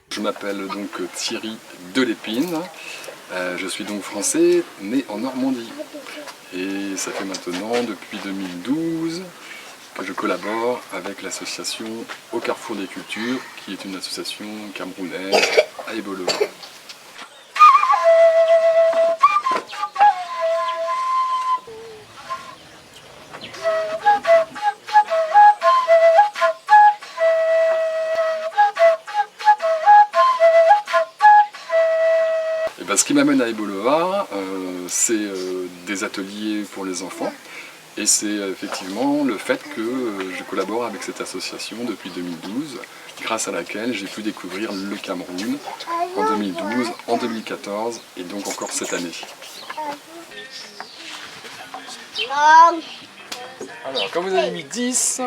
Je m'appelle donc Thierry Delépine, je suis donc français, né en Normandie. Et ça fait maintenant depuis 2012 que je collabore avec l'association Au Carrefour des Cultures, qui est une association camerounaise à Eboloa. Ce qui m'amène à Eboloa, c'est des ateliers pour les enfants. Et c'est effectivement le fait que je collabore avec cette association depuis 2012, grâce à laquelle j'ai pu découvrir le Cameroun en 2012, en 2014 et donc encore cette année. Alors, quand vous avez mis 10,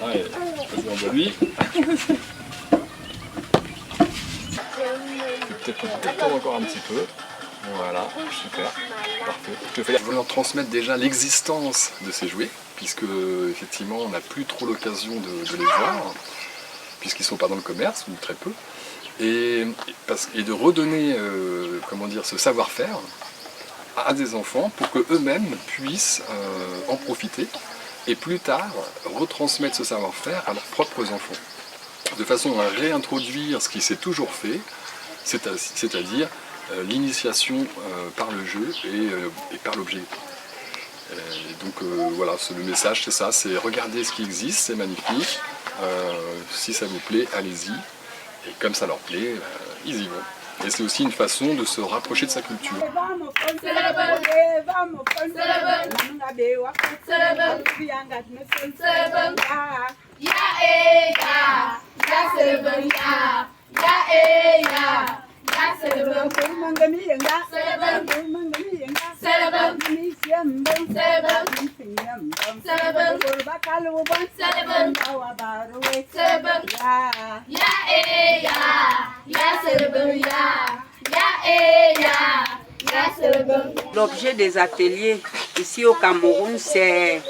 allez, vas-y, on voit lui. Peut-être encore un petit peu. Voilà, super, parfait. Je voulais leur transmettre déjà l'existence de ces jouets, puisque effectivement on n'a plus trop l'occasion de les voir, puisqu'ils ne sont pas dans le commerce, ou très peu, et de redonner comment dire, ce savoir-faire à des enfants pour qu'eux-mêmes puissent en profiter, et plus tard retransmettre ce savoir-faire à leurs propres enfants, de façon à réintroduire ce qui s'est toujours fait, c'est-à-dire l'initiation par le jeu et par l'objet. Donc voilà, le message c'est ça, c'est regarder ce qui existe, c'est magnifique, si ça vous plaît, allez-y, et comme ça leur plaît, ils y vont. Et c'est aussi une façon de se rapprocher de sa culture. L'objet des ateliers ici au Cameroun, c'est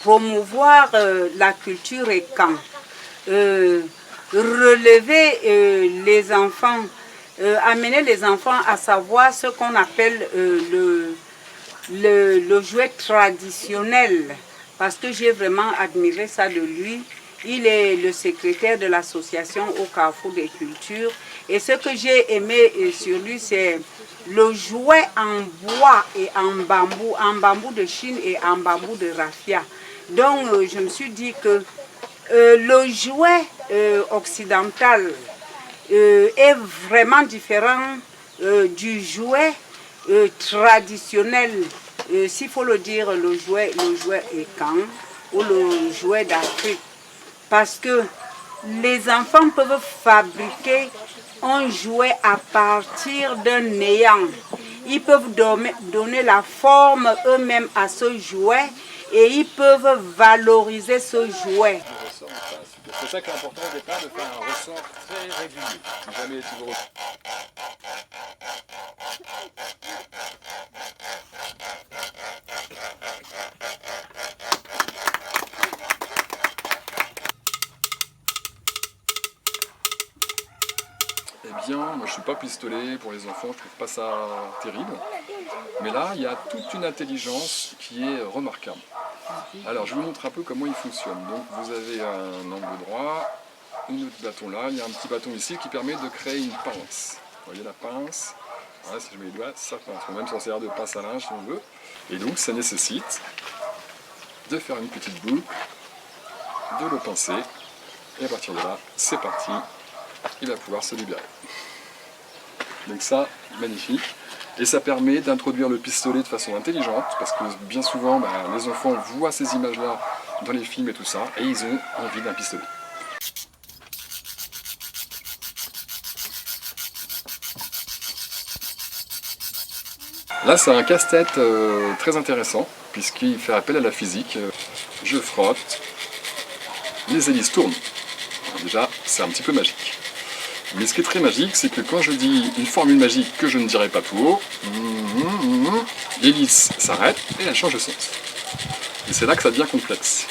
promouvoir la le Ekan, relever les enfants, amener les enfants à savoir ce qu'on appelle le jouet traditionnel, parce que j'ai vraiment admiré ça de lui. Il est le secrétaire de l'association Au Carrefour des Cultures, et ce que j'ai aimé sur lui, c'est le jouet en bois et en bambou de Chine et en bambou de raffia. Donc je me suis dit que le jouet occidental est vraiment différent du jouet traditionnel, s'il faut le dire, le jouet Ekan ou le jouet d'Afrique. Parce que les enfants peuvent fabriquer un jouet à partir d'un néant. Ils peuvent donner la forme eux-mêmes à ce jouet et ils peuvent valoriser ce jouet. C'est ça qui est important au départ, de faire un ressort très régulier. Jamais toujours... Eh bien, moi je suis pas pistolet pour les enfants, je trouve pas ça terrible. Mais là, il y a toute une intelligence qui est remarquable. Alors, je vous montre un peu comment il fonctionne. Donc, vous avez un angle droit, un autre bâton là, il y a un petit bâton ici qui permet de créer une pince. Vous voyez la pince? Voilà, si je mets les doigts, ça pince. On peut même s'en servir de pince à linge si on veut. Et donc, ça nécessite de faire une petite boucle, de le pincer, et à partir de là, c'est parti, il va pouvoir se libérer. Donc ça, magnifique. Et ça permet d'introduire le pistolet de façon intelligente, parce que bien souvent, les enfants voient ces images-là dans les films et tout ça, et ils ont envie d'un pistolet. Là, c'est un casse-tête très intéressant, puisqu'il fait appel à la physique. Je frotte, les hélices tournent. Déjà, c'est un petit peu magique. Mais ce qui est très magique, c'est que quand je dis une formule magique que je ne dirai pas tout haut, l'hélice s'arrête et elle change de sens. Et c'est là que ça devient complexe.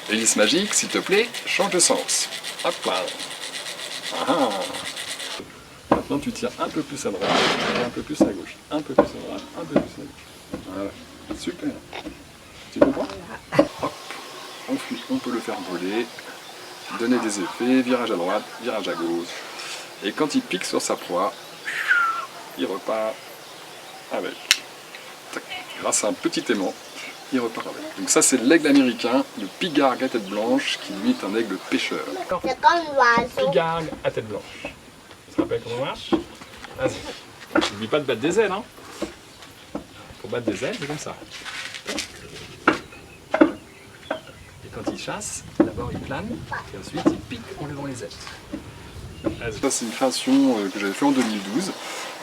Hélice magique, s'il te plaît, change de sens. Hop là. Ah. Maintenant tu tires un peu plus à droite, et un peu plus à gauche, un peu plus à droite, un peu plus à gauche. Voilà. Super. Tu comprends? Hop. On peut le faire voler, donner des effets, virage à droite, virage à gauche. Et quand il pique sur sa proie, il repart avec. Grâce à un petit aimant, il repart avec. Donc ça c'est l'aigle américain, le pigargue à tête blanche, qui lui est un aigle pêcheur. C'est comme l'oiseau. Pigargue à tête blanche. Tu te rappelles comment ça marche? Vas-y. N'oublie pas de battre des ailes, hein. Pour battre des ailes, c'est comme ça. Et quand il chasse, d'abord il plane, et ensuite il pique en levant les ailes. Ça c'est une création que j'avais fait en 2012,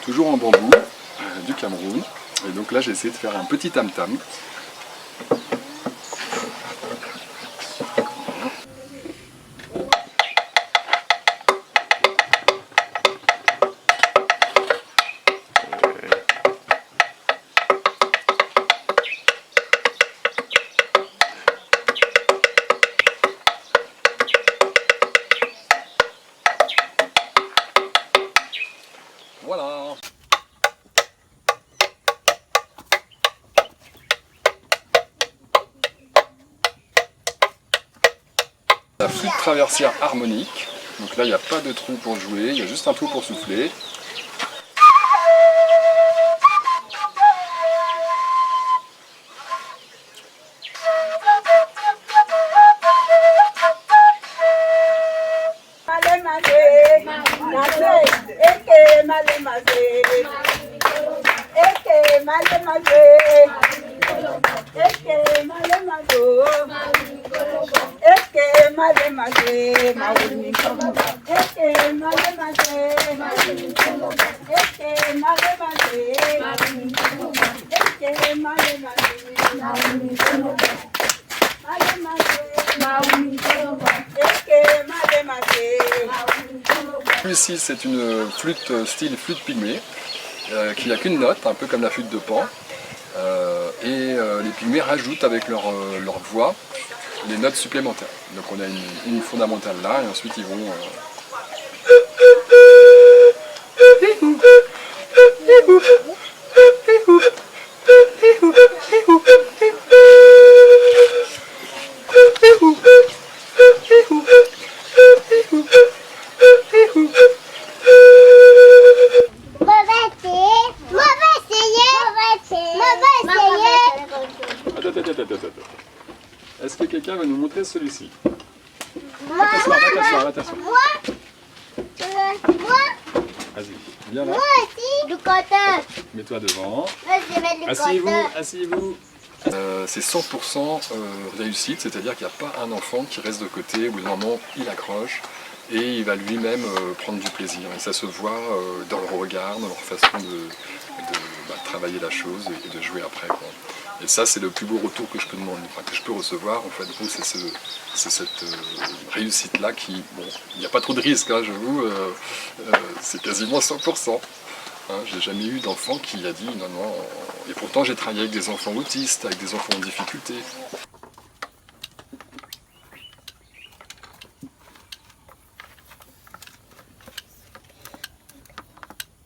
toujours en bambou, du Cameroun. Et donc là j'ai essayé de faire un petit tam-tam. Voilà. La flûte traversière harmonique. Donc là, il n'y a pas de trou pour jouer, il y a juste un trou pour souffler. Ici, c'est une flûte style flûte pygmée, qui n'a qu'une note, un peu comme la flûte de Pan. Les pygmées rajoutent avec leur voix les notes supplémentaires. Donc on a une fondamentale là, et ensuite ils vont... Est-ce que quelqu'un va nous montrer celui-ci? Attention. Vas-y, viens là. Moi aussi. Du côté. Mets-toi devant. Je vais du côté. Asseyez-vous. C'est 100% réussite, c'est-à-dire qu'il n'y a pas un enfant qui reste de côté, au bout d'un moment il accroche et il va lui-même prendre du plaisir. Et ça se voit dans leur regard, dans leur façon de travailler la chose et de jouer après, quoi. Et ça c'est le plus beau retour que je peux demander, que je peux recevoir. En fait, c'est cette réussite-là qui, bon, il n'y a pas trop de risques, hein, j'avoue, c'est quasiment 100%. Hein, j'ai jamais eu d'enfant qui a dit non. Et pourtant j'ai travaillé avec des enfants autistes, avec des enfants en difficulté.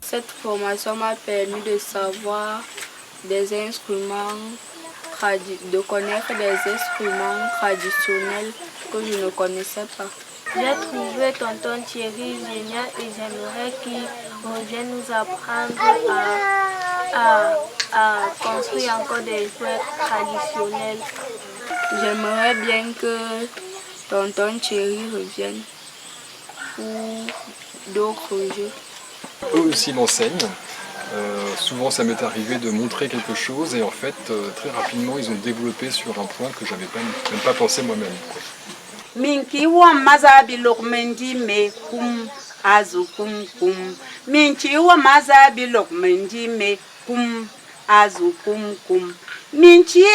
Cette formation m'a permis de savoir des instruments, de connaître des instruments traditionnels que je ne connaissais pas. J'ai trouvé tonton Thierry génial et j'aimerais qu'il revienne nous apprendre à construire encore des jouets traditionnels. J'aimerais bien que tonton Thierry revienne pour d'autres jeux. Eux aussi m'enseignent. Souvent ça m'est arrivé de montrer quelque chose et en fait très rapidement ils ont développé sur un point que j'avais même pas pensé moi-même. Minki wa mazabi lokmendi me kum azu kum kum. Minki wa mazabi lokmendi me kum azu kum kum. Minki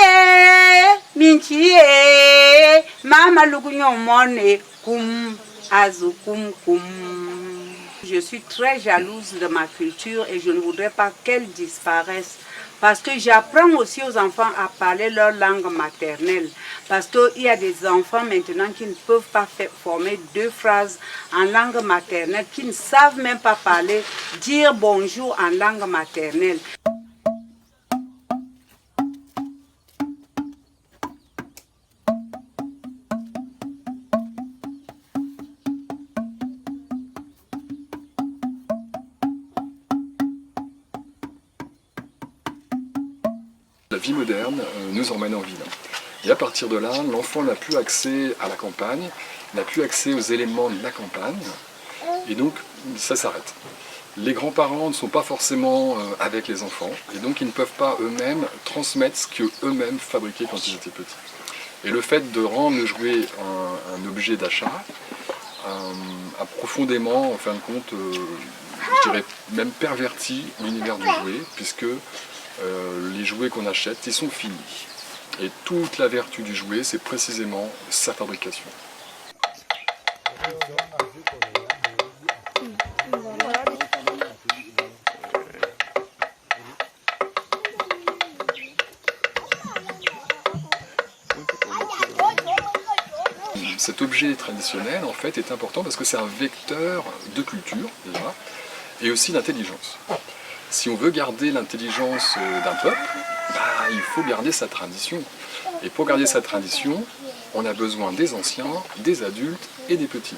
mama lugunyo mone kum Azukumkum. Je suis très jalouse de ma culture et je ne voudrais pas qu'elle disparaisse. Parce que j'apprends aussi aux enfants à parler leur langue maternelle. Parce qu'il y a des enfants maintenant qui ne peuvent pas former 2 phrases en langue maternelle, qui ne savent même pas parler, dire bonjour en langue maternelle. La vie moderne nous emmène en ville. Et à partir de là, l'enfant n'a plus accès à la campagne, n'a plus accès aux éléments de la campagne, et donc ça s'arrête. Les grands-parents ne sont pas forcément avec les enfants, et donc ils ne peuvent pas eux-mêmes transmettre ce qu'eux-mêmes fabriquaient quand ils étaient petits. Et le fait de rendre le jouet un objet d'achat a profondément, en fin de compte, je dirais même perverti l'univers du jouet, puisque les jouets qu'on achète, ils sont finis. Et toute la vertu du jouet, c'est précisément sa fabrication. Cet objet traditionnel, en fait, est important parce que c'est un vecteur de culture, déjà, et aussi d'intelligence. Si on veut garder l'intelligence d'un peuple, il faut garder sa tradition. Et pour garder sa tradition, on a besoin des anciens, des adultes et des petits.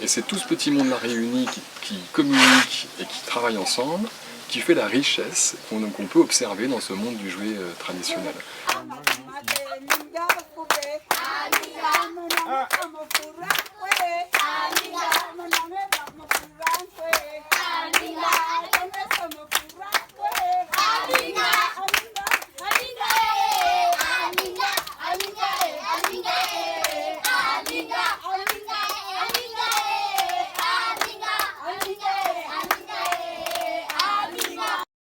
Et c'est tout ce petit monde-là réuni qui communique et qui travaille ensemble qui fait la richesse qu'on peut observer dans ce monde du jouet traditionnel.